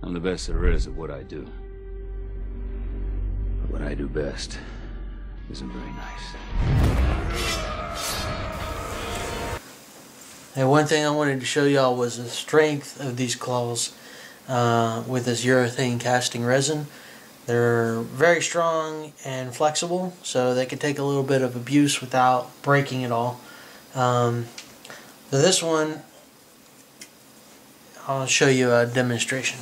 I'm the best there is at what I do. But what I do best isn't very nice. And one thing I wanted to show y'all was the strength of these claws with this urethane casting resin. They're very strong and flexible, so they can take a little bit of abuse without breaking it all. So this one, I'll show you a demonstration.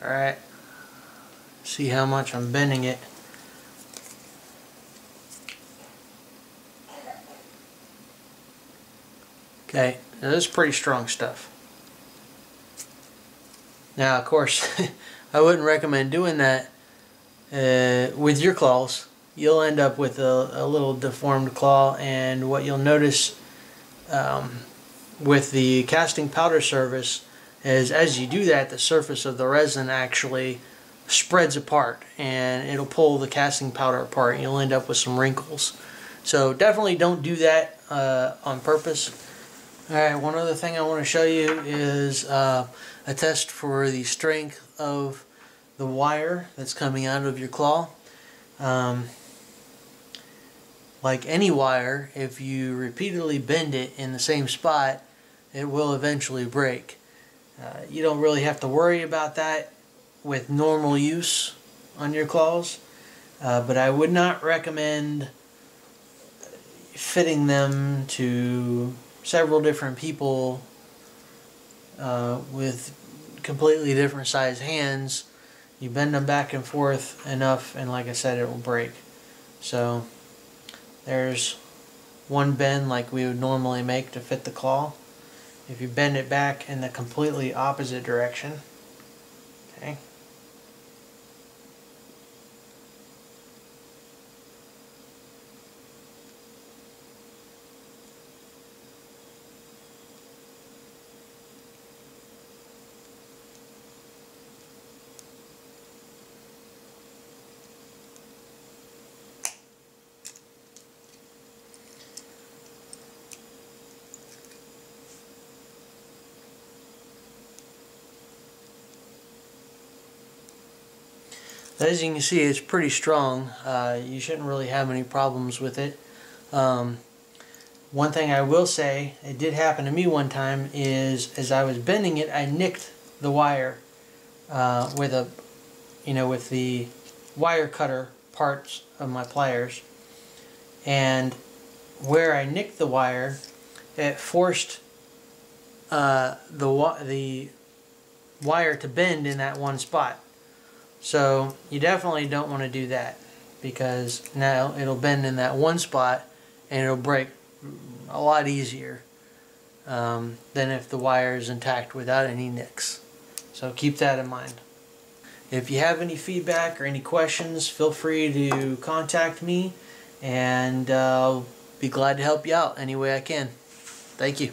Alright, see how much I'm bending it. Okay, now this is pretty strong stuff. Now, of course, I wouldn't recommend doing that with your claws. You'll end up with a little deformed claw, and what you'll notice with the casting powder surface is as you do that, the surface of the resin actually spreads apart, and it'll pull the casting powder apart, and you'll end up with some wrinkles. So definitely don't do that on purpose. Alright, one other thing I want to show you is a test for the strength of the wire that's coming out of your claw. Like any wire, if you repeatedly bend it in the same spot, it will eventually break. You don't really have to worry about that with normal use on your claws, but I would not recommend fitting them to several different people with completely different size hands. You bend them back and forth enough, and like I said, it will break. So there's one bend like we would normally make to fit the claw. If you bend it back in the completely opposite direction, okay, as you can see, it's pretty strong. You shouldn't really have any problems with it. One thing I will say, it did happen to me one time, is as I was bending it, I nicked the wire with the wire cutter parts of my pliers, and where I nicked the wire, it forced the wire to bend in that one spot. So you definitely don't want to do that, because now it'll bend in that one spot and it'll break a lot easier than if the wire is intact without any nicks. So keep that in mind. If you have any feedback or any questions, feel free to contact me, and I'll be glad to help you out any way I can. Thank you.